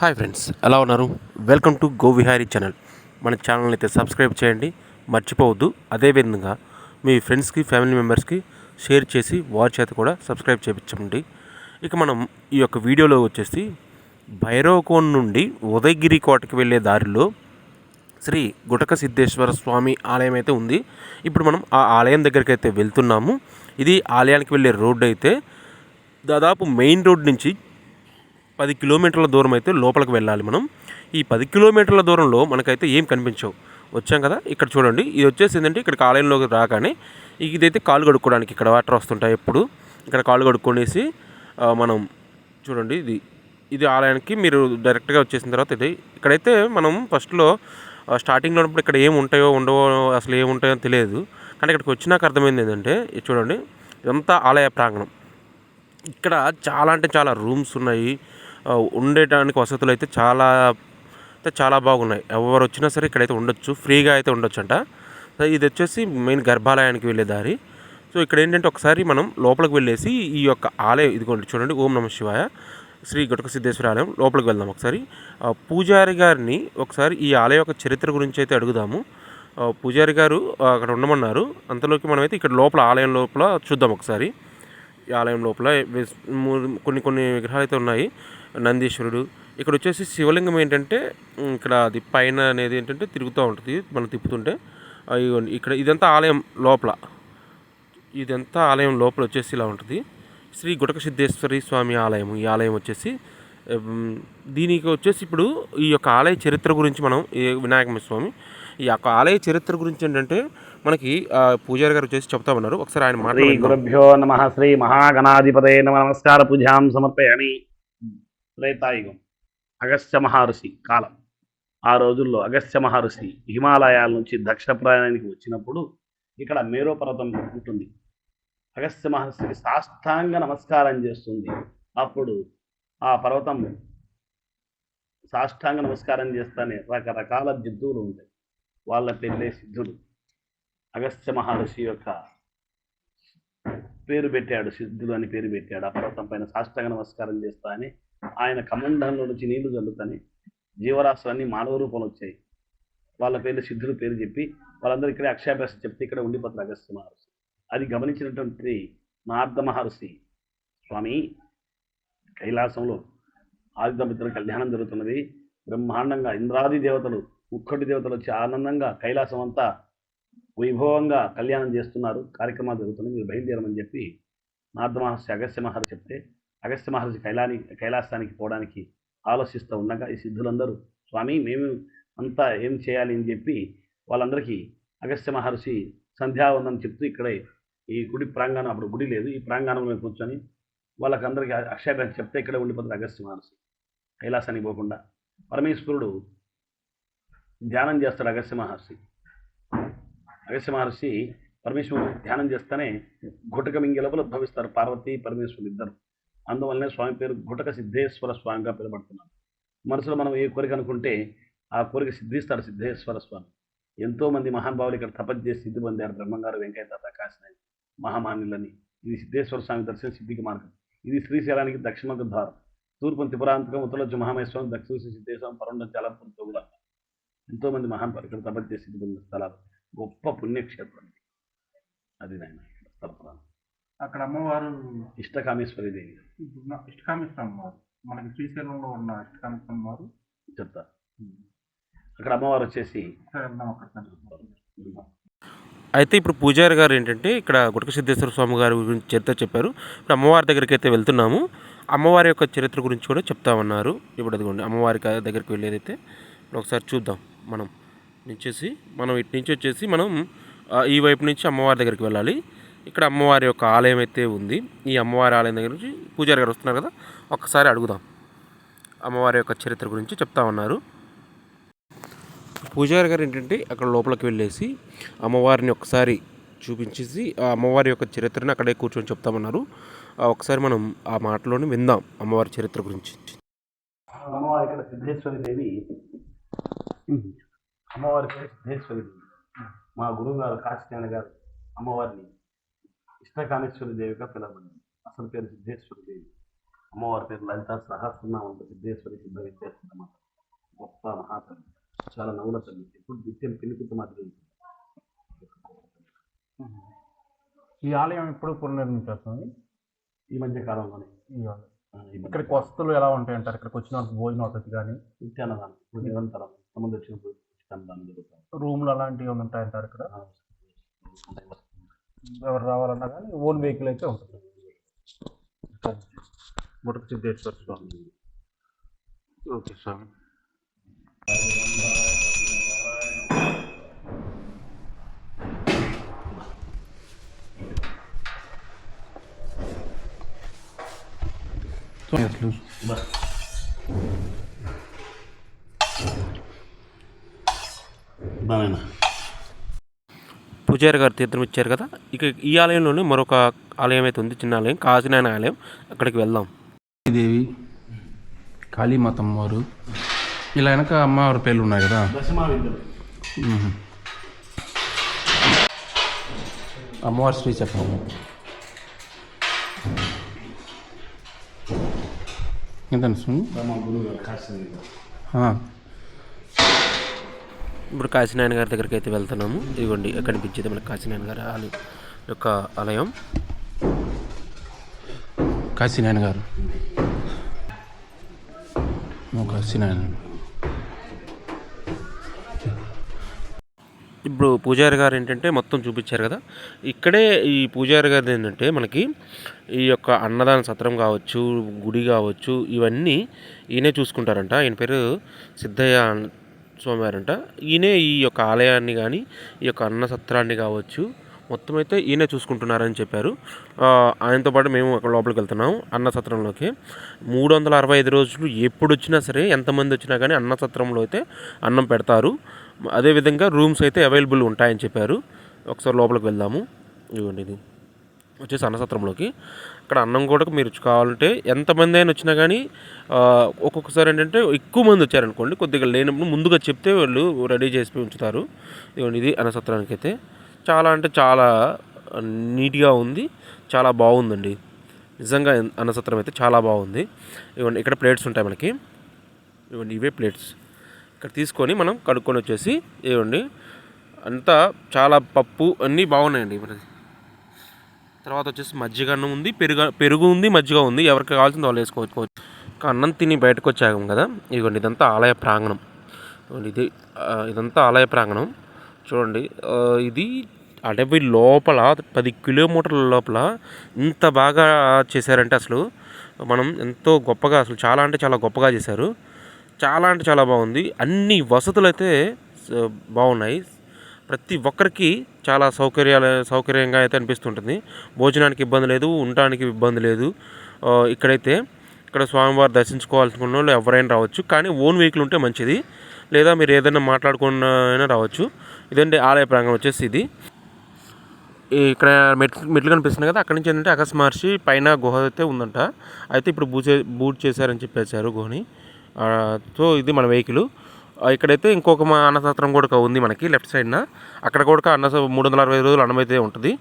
Hi friends, ఎలా ఉన్నారు? Welcome to go Vihari channel. మన ఛానల్ అయితే సబ్స్క్రైబ్ చేయండి, మర్చిపోవద్దు. అదేవిధంగా మీ ఫ్రెండ్స్కి, ఫ్యామిలీ మెంబర్స్కి షేర్ చేసి వారి చేత కూడా సబ్స్క్రైబ్ చేయించండి. ఇక మనం ఈ యొక్క వీడియోలో వచ్చేసి భైరవకోన నుండి ఉదయగిరి కోటకి వెళ్ళే దారిలో శ్రీ గుటక సిద్ధేశ్వర స్వామి ఆలయం అయితే ఉంది. ఇప్పుడు మనం ఆ ఆలయం దగ్గరికి అయితే వెళ్తున్నాము. ఇది ఆలయానికి వెళ్ళే రోడ్డు అయితే దాదాపు మెయిన్ రోడ్ నుంచి 10 కిలోమీటర్ల దూరం అయితే లోపలికి వెళ్ళాలి మనం. ఈ 10 కిలోమీటర్ల దూరంలో మనకైతే ఏం కనిపించవు. వచ్చాం కదా, ఇక్కడ చూడండి. ఇది వచ్చేసి ఏంటంటే ఇక్కడికి ఆలయంలోకి రాగానే ఇదైతే కాలు కడుక్కోవడానికి ఇక్కడ వాటర్ వస్తుంటాయి. ఎప్పుడు ఇక్కడ కాలు కడుక్కొనేసి మనం చూడండి, ఇది ఆలయానికి మీరు డైరెక్ట్గా వచ్చేసిన తర్వాత ఇక్కడైతే మనం ఫస్ట్లో స్టార్టింగ్లో ఉన్నప్పుడు ఇక్కడ ఏమి ఉంటాయో ఉండవో అసలు ఏమి ఉంటాయో తెలియదు. కానీ ఇక్కడికి వచ్చినాక అర్థమైంది ఏంటంటే ఇది చూడండి, ఇదంతా ఆలయ ప్రాంగణం. ఇక్కడ చాలా అంటే చాలా రూమ్స్ ఉన్నాయి. ఉండటానికి వసతులు అయితే చాలా బాగున్నాయి. ఎవరు వచ్చినా సరే ఇక్కడైతే ఉండొచ్చు, ఫ్రీగా అయితే ఉండొచ్చు అంట. ఇది వచ్చేసి మెయిన్ గర్భాలయానికి వెళ్ళే దారి. సో ఇక్కడ ఏంటంటే ఒకసారి మనం లోపలికి వెళ్ళేసి ఈ యొక్క ఆలయం ఇదిగోండి చూడండి, ఓం నమ శివాయ శ్రీ గుటక సిద్ధేశ్వర ఆలయం లోపలికి వెళ్దాం. ఒకసారి పూజారి గారిని ఒకసారి ఈ ఆలయం యొక్క చరిత్ర గురించి అయితే అడుగుదాము. పూజారి గారు అక్కడ ఉండమన్నారు. అంతలోకి మనమైతే ఇక్కడ లోపల ఆలయం లోపల చూద్దాం ఒకసారి. ఈ ఆలయం లోపల కొన్ని విగ్రహాలు అయితే ఉన్నాయి. నందీశ్వరుడు, ఇక్కడ వచ్చేసి శివలింగం ఏంటంటే ఇక్కడ అది పైన అనేది ఏంటంటే తిరుగుతూ ఉంటుంది మనం తిప్పుతుంటే. ఇక్కడ ఇదంతా ఆలయం లోపల వచ్చేసి ఇలా ఉంటుంది. శ్రీ గుటక సిద్ధేశ్వరి స్వామి ఆలయం. ఈ ఆలయం వచ్చేసి దీనికి వచ్చేసి ఇప్పుడు ఈ యొక్క ఆలయ చరిత్ర గురించి మనం వినాయక స్వామి ఈ యొక్క ఆలయ చరిత్ర గురించి ఏంటంటే మనకి పూజారి గారు వచ్చేసి చెప్తామన్నారు. ఒకసారి ఆయన శ్రీ గురుభ్యో నమః. శ్రీ మహాగణాధిపతయే నమః. నమస్కార పూజాం సమర్పయామి. త్రేతాయుగం, అగస్త్య మహర్షి కాలం. ఆ రోజుల్లో అగస్త్య మహర్షి హిమాలయాల నుంచి దక్షిణ ప్రయాణానికి వచ్చినప్పుడు ఇక్కడ మేరో పర్వతం ఉంటుంది. అగస్త్య మహర్షికి సాష్టాంగ నమస్కారం చేస్తుంది. అప్పుడు ఆ పర్వతం సాష్టాంగ నమస్కారం చేస్తానే రకరకాల జంతువులు ఉంటాయి. వాళ్ళ పెళ్ళే సిద్ధుడు. అగస్త్య మహర్షి యొక్క పేరు పెట్టాడు, సిద్ధుడు అని పేరు పెట్టాడు. ఆ పర్వతం పైన సాష్టాంగ నమస్కారం చేస్తా అని ఆయన కమండంలో నుంచి నీళ్లు చల్లుతాని జీవరాశులన్నీ మానవ రూపంలో వచ్చాయి. వాళ్ళ పేరు సిద్ధుడు పేరు చెప్పి వాళ్ళందరూ ఇక్కడే అక్షయాభ్యాసం చెప్తే ఇక్కడ ఉండిపోతారు అగస్త్య మహర్షి. అది గమనించినటువంటి నారద మహర్షి, స్వామి కైలాసంలో ఆదిదంపతుల కళ్యాణం జరుగుతున్నది, బ్రహ్మాండంగా ఇంద్రాది దేవతలు, ముక్కటి దేవతలు వచ్చి ఆనందంగా కైలాసం అంతా వైభవంగా కళ్యాణం చేస్తున్నారు, కార్యక్రమాలు జరుగుతున్నాయి, మీరు బయలుదేరమని చెప్పి నారద మహర్షి అగస్త్య మహర్షి చెప్తే అగస్త్య మహర్షి కైలాసానికి పోవడానికి ఆలోచిస్తూ ఉండగా ఈ సిద్ధులందరూ స్వామి మేము అంతా ఏం చేయాలి అని చెప్పి వాళ్ళందరికీ అగస్త్య మహర్షి సంధ్యావందనం చెప్తూ ఇక్కడే ఈ గుడి ప్రాంగణం, అప్పుడు గుడి లేదు, ఈ ప్రాంగణంలో కూర్చొని వాళ్ళకందరికీ అక్షయాభ్యాసం చెప్తే ఇక్కడే ఉండిపోతుంది అగస్త్య మహర్షి. కైలాసానికి పోకుండా పరమేశ్వరుడు ధ్యానం చేస్తాడు. అగస్త్య మహర్షి పరమేశ్వరుడు ధ్యానం చేస్తేనే గుటక మింగిలపలు ఉద్భవిస్తారు పార్వతీ పరమేశ్వరుడు ఇద్దరు. అందువల్లనే స్వామి పేరు గుటక సిద్ధేశ్వర స్వామిగా పిలువబడుతున్నారు. మనసులో మనం ఏ కోరిక అనుకుంటే ఆ కోరిక సిద్ధిస్తాడు సిద్ధేశ్వర స్వామి. ఎంతోమంది మహానుభావులు ఇక్కడ తపస్సు చేసి సిద్ధి పొందారు. బ్రహ్మంగారు, వెంకయ్య ప్రకాశనాయని, మహామాన్యులని. ఇది సిద్ధేశ్వర స్వామి దర్శన సిద్ధికి మార్గం. ఇది శ్రీశైలానికి దక్షిణ ద్వారం. తూర్పున త్రిపురాంతకం, ఉత్తరొచ్చు మహామేశ్వరం, దక్షిణ సిద్ధేశ్వరం, పరొండం చలపూర్ తొగుల. ఎంతోమంది మహానుభావులు ఇక్కడ తపస్సు చేసి సిద్ధి పొందిన స్థలాలు. గొప్ప పుణ్యక్షేత్రం అది నాయన స్థలపురాణం. అక్కడ అమ్మవారు ఇష్టకామేశ్వరి దేవి. ఇష్టకామేశ్వర అమ్మవారు మనకి శ్రీశైలంలో ఉన్న ఇష్టకామేశ్వర అమ్మవారు చెప్తా. అక్కడ అమ్మవారు వచ్చేసి అయితే ఇప్పుడు పూజారి గారు ఏంటంటే ఇక్కడ గుటక సిద్ధేశ్వర స్వామి గారి గురించి చరిత్ర చెప్పారు. ఇప్పుడు అమ్మవారి దగ్గరికి అయితే వెళ్తున్నాము. అమ్మవారి యొక్క చరిత్ర గురించి కూడా చెప్తామన్నారు. ఇప్పుడు అదిగోండి అమ్మవారి దగ్గరికి వెళ్ళేదైతే ఒకసారి చూద్దాం. మనం ఇటు నుంచి వచ్చేసి మనం ఈ వైపు నుంచి అమ్మవారి దగ్గరికి వెళ్ళాలి. ఇక్కడ అమ్మవారి యొక్క ఆలయం అయితే ఉంది. ఈ అమ్మవారి ఆలయం దగ్గర నుంచి పూజారి గారు వస్తున్నారు కదా, ఒక్కసారి అడుగుదాం. అమ్మవారి యొక్క చరిత్ర గురించి చెప్తామన్నారు. పూజారి గారు ఏంటంటే అక్కడ లోపలికి వెళ్ళేసి అమ్మవారిని ఒకసారి చూపించేసి ఆ అమ్మవారి యొక్క చరిత్రని అక్కడే కూర్చొని చెప్తామన్నారు. ఒకసారి మనం ఆ మాటలోనే విందాం అమ్మవారి చరిత్ర గురించి. అమ్మవారి ఇక్కడ సిద్ధేశ్వరి దేవి. అమ్మవారి పేరు సిద్ధేశ్వరి దేవి. మా గురువు గారు కాశీనారాయణ గారు అమ్మవారిని ఇష్టకామేశ్వరి దేవిగా పిలవబడింది. అసలు పేరు సిద్ధేశ్వరి దేవి. అమ్మవారి పేరు లలిత సహస్రనామంతో సిద్ధేశ్వరి సిద్ధ విద్యార్థి గొప్ప మహాతల్లి, చాలా నవ్వుల తల్లి, ఎప్పుడు నిత్యం పిలిపిత మాదిరి. ఈ ఆలయం ఎప్పుడు పునర్నిర్మించేస్తుంది? ఈ మధ్య కాలంలోనే ఇక్కడికి వసతులు ఎలా ఉంటాయి అంటారు? ఇక్కడికి వచ్చిన భోజన వసతి కానీ నిత్యాన్నదానం ఇప్పుడు నిరంతరం సంబంధం వచ్చినప్పుడు అన్నదానం జరుగుతుంది. రూమ్లు అలాంటివి ఏమైనా ఉంటాయంటారు ఇక్కడ? ఎవరు రావాలన్నా కానీ ఓన్ వెహికల్ అయితే ఉంటుంది. ముడక సిద్ధేశ్వర స్వామి. ఓకే స్వామి. పూజారి గారు తీర్థం ఇచ్చారు కదా, ఇక ఈ ఆలయంలోనే మరొక ఆలయం అయితే ఉంది, చిన్న ఆలయం, కాశీనాయన ఆలయం. అక్కడికి వెళ్దాం. దేవి కాళీమాతమ్మ వారు ఇలా వెనక అమ్మవారి పేర్లు ఉన్నాయి కదా. అమ్మవారి శ్రీ చక్రం. ఎంత ఇప్పుడు కాశీనాయన గారి దగ్గరికి అయితే వెళ్తున్నాము. ఇదిగోండి కనిపించేది మనకి కాశీనాయన గారి యొక్క ఆలయం. కాశీనాయన గారు, కాశీనాయన. ఇప్పుడు పూజారి గారు ఏంటంటే మొత్తం చూపించారు కదా, ఇక్కడే ఈ పూజారి గారిది ఏంటంటే మనకి ఈ యొక్క అన్నదాన సత్రం కావచ్చు, గుడి కావచ్చు, ఇవన్నీ ఈయనే చూసుకుంటారంట. ఈయన పేరు సిద్ధయ్య స్వామివారంట. ఈయనే ఈ యొక్క ఆలయాన్ని కానీ ఈ యొక్క అన్న సత్రాన్ని కావచ్చు మొత్తం అయితే ఈయనే చూసుకుంటున్నారని చెప్పారు. ఆయనతో పాటు మేము అక్కడ లోపలికి వెళ్తున్నాము అన్న సత్రంలోకి. 365 రోజులు ఎప్పుడు వచ్చినా సరే, ఎంతమంది వచ్చినా కానీ అన్న సత్రంలో అయితే అన్నం పెడతారు. అదేవిధంగా రూమ్స్ అయితే అవైలబుల్ ఉంటాయని చెప్పారు. ఒకసారి లోపలికి వెళ్దాము. ఇవ్వండి, ఇది వచ్చేసి అన్నసత్రంలోకి. అక్కడ అన్నం కూడా మీరు కావాలంటే ఎంతమంది అయినా వచ్చినా కానీ, ఒక్కొక్కసారి ఏంటంటే ఎక్కువ మంది వచ్చారనుకోండి, కొద్దిగా లేనప్పుడు ముందుగా చెప్తే వాళ్ళు రెడీ చేసి ఉంచుతారు. ఇవ్వండి, ఇది అన్నసత్రానికి అయితే చాలా అంటే చాలా నీట్గా ఉంది, చాలా బాగుందండి. నిజంగా అన్నసత్రం అయితే చాలా బాగుంది. ఇవ్వండి, ఇక్కడ ప్లేట్స్ ఉంటాయి మనకి. ఇవ్వండి, ఇవే ప్లేట్స్. ఇక్కడ తీసుకొని మనం కడుక్కొని వచ్చేసి ఇవ్వండి, అంతా చాలా పప్పు అన్నీ బాగున్నాయండి. మనకి తర్వాత వచ్చేసి మజ్జిగ అన్నం ఉంది, పెరుగు ఉంది, మజ్జిగ ఉంది. ఎవరికి కావాల్సింది వాళ్ళు వేసుకోవచ్చు. అన్నం తిని బయటకు వచ్చాము కదా, ఇదిగోండి ఇదంతా ఆలయ ప్రాంగణం. ఇదంతా ఆలయ ప్రాంగణం చూడండి. ఇది అడవి లోపల 10 కిలోమీటర్ల లోపల ఇంత బాగా చేశారంటే అసలు మనం ఎంతో గొప్పగా, అసలు చాలా అంటే చాలా గొప్పగా చేశారు. చాలా అంటే చాలా బాగుంది. వసతులు అయితే బాగున్నాయి. ప్రతి ఒక్కరికి చాలా సౌకర్యంగా అయితే అనిపిస్తుంటుంది. భోజనానికి ఇబ్బంది లేదు, ఉండడానికి ఇబ్బంది లేదు. ఇక్కడ స్వామివారు దర్శించుకోవాల్సిన వాళ్ళు ఎవరైనా రావచ్చు, కానీ ఓన్ వెహికల్ ఉంటే మంచిది, లేదా మీరు ఏదైనా మాట్లాడుకున్న రావచ్చు. ఇదండి ఆలయ ప్రాంగణం వచ్చేసి ఇది. ఇక్కడ మెట్లు కనిపిస్తున్నాయి కదా, అక్కడి నుంచి ఏంటంటే అగస్త్య మహర్షి పైన గుహ అయితే ఉందంట. అయితే ఇప్పుడు బూట్ చేశారని చెప్పేశారు గుహని. సో ఇది మన వెహికల్. ఇక్కడైతే ఇంకొక అన్నసత్రం కూడా ఉంది మనకి లెఫ్ట్ సైడ్న. అక్కడ కూడా 365 రోజులు అన్నం అయితే ఉంటుంది.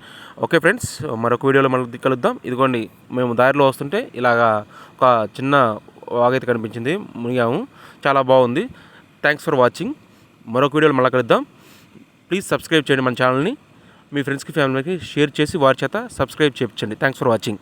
ఓకే ఫ్రెండ్స్, మరొక వీడియోలో మళ్ళీ కలుద్దాం. ఇదిగోండి, మేము దారిలో వస్తుంటే ఇలాగా ఒక చిన్న వాగైతే కనిపించింది, మునిగాము. చాలా బాగుంది. Thanks for watching. మరొక వీడియోలో మళ్ళీ కలుద్దాం. ప్లీజ్ సబ్స్క్రైబ్ చేయండి మన ఛానల్ని. మీ ఫ్రెండ్స్కి, ఫ్యామిలీకి షేర్ చేసి వారి చేత సబ్స్క్రైబ్ చేయించండి. Thanks for watching.